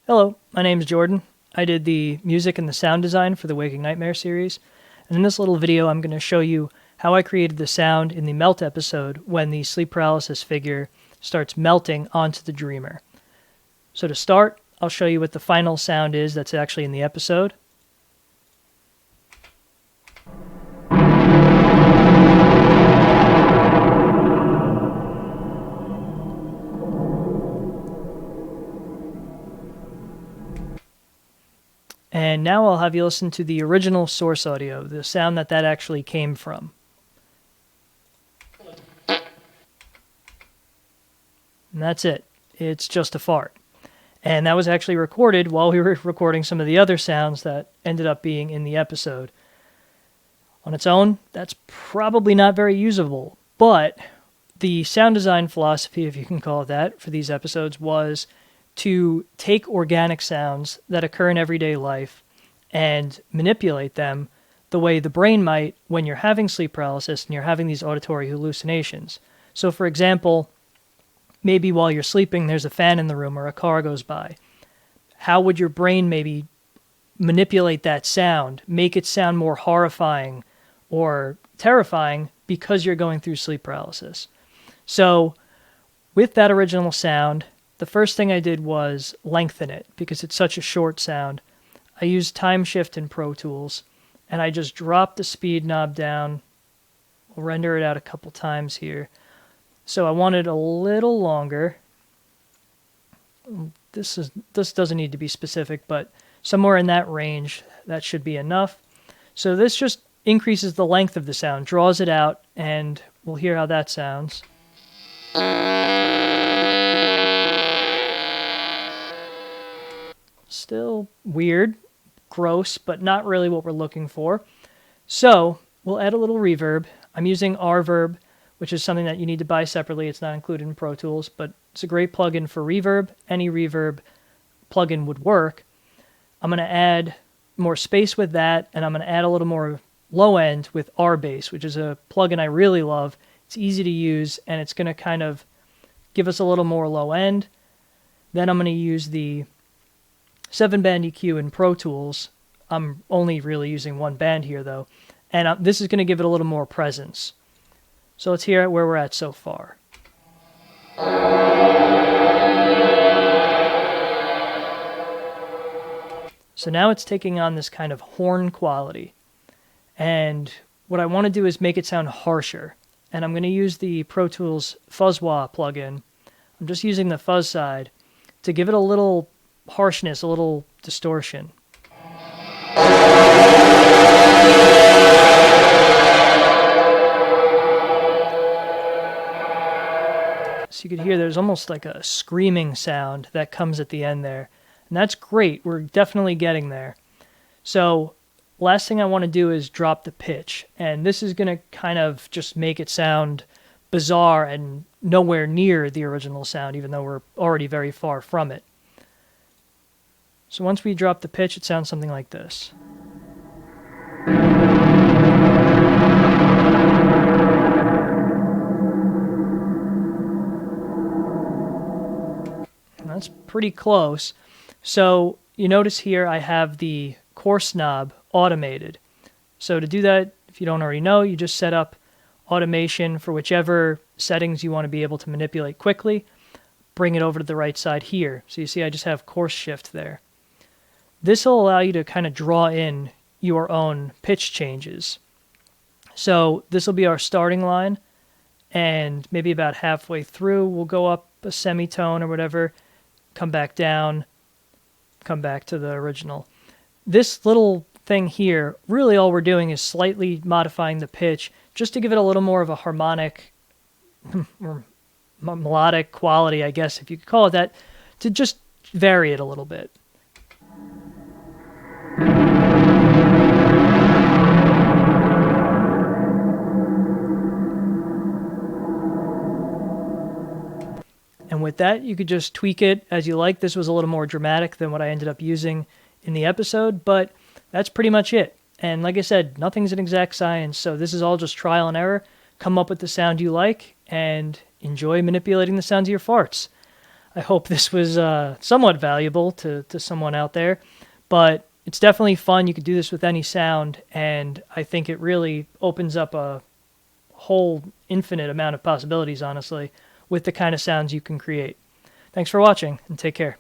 Hello, my name is Jordan. I did the music and the sound design for the Waking Nightmare series, and in this little video I'm going to show you how I created the sound in the melt episode when the sleep paralysis figure starts melting onto the dreamer. So to start, I'll show you what the final sound is that's actually in the episode. And now I'll have you listen to the original source audio, the sound that actually came from. And that's it. It's just a fart. And that was actually recorded while we were recording some of the other sounds that ended up being in the episode. On its own, that's probably not very usable, but the sound design philosophy, if you can call it that, for these episodes was to take organic sounds that occur in everyday life and manipulate them the way the brain might when you're having sleep paralysis and you're having these auditory hallucinations. So for example, maybe while you're sleeping there's a fan in the room or a car goes by. How would your brain maybe manipulate that sound, make it sound more horrifying or terrifying because you're going through sleep paralysis? So with that original sound, the first thing I did was lengthen it because it's such a short sound. I used time shift in Pro Tools and I just dropped the speed knob down. We'll render it out a couple times here. So I want it a little longer. This doesn't need to be specific, but somewhere in that range, that should be enough. So this just increases the length of the sound, draws it out, and we'll hear how that sounds. Still weird, gross, but not really what we're looking for. So we'll add a little reverb. I'm using reverb, which is something that you need to buy separately. It's not included in Pro Tools, but it's a great plugin for reverb. Any reverb plugin would work. I'm going to add more space with that, and I'm going to add a little more low end with RBass, which is a plugin I really love. It's easy to use, and it's going to kind of give us a little more low end. Then I'm going to use the 7-band EQ in Pro Tools. I'm only really using one band here though, and this is going to give it a little more presence. So let's hear where we're at so far. So now it's taking on this kind of horn quality, and what I want to do is make it sound harsher, and I'm going to use the Pro Tools fuzz plugin. I'm just using the fuzz side to give it a little harshness, a little distortion. So you could hear there's almost like a screaming sound that comes at the end there. And that's great. We're definitely getting there. So last thing I want to do is drop the pitch. And this is going to kind of just make it sound bizarre and nowhere near the original sound, even though we're already very far from it. So once we drop the pitch, it sounds something like this. And that's pretty close. So you notice here I have the coarse knob automated. So to do that, if you don't already know, you just set up automation for whichever settings you want to be able to manipulate quickly. Bring it over to the right side here. So you see I just have coarse shift there. This will allow you to kind of draw in your own pitch changes. So this will be our starting line, and maybe about halfway through we'll go up a semitone or whatever, come back down, come back to the original. This little thing here, really all we're doing is slightly modifying the pitch just to give it a little more of a harmonic or melodic quality, I guess, if you could call it that, to just vary it a little bit. And with that, you could just tweak it as you like. This was a little more dramatic than what I ended up using in the episode, but that's pretty much it. And like I said, nothing's an exact science, so this is all just trial and error. Come up with the sound you like, and enjoy manipulating the sounds of your farts. I hope this was somewhat valuable to someone out there, but it's definitely fun. You could do this with any sound, and I think it really opens up a whole infinite amount of possibilities, honestly, with the kind of sounds you can create. Thanks for watching, and take care.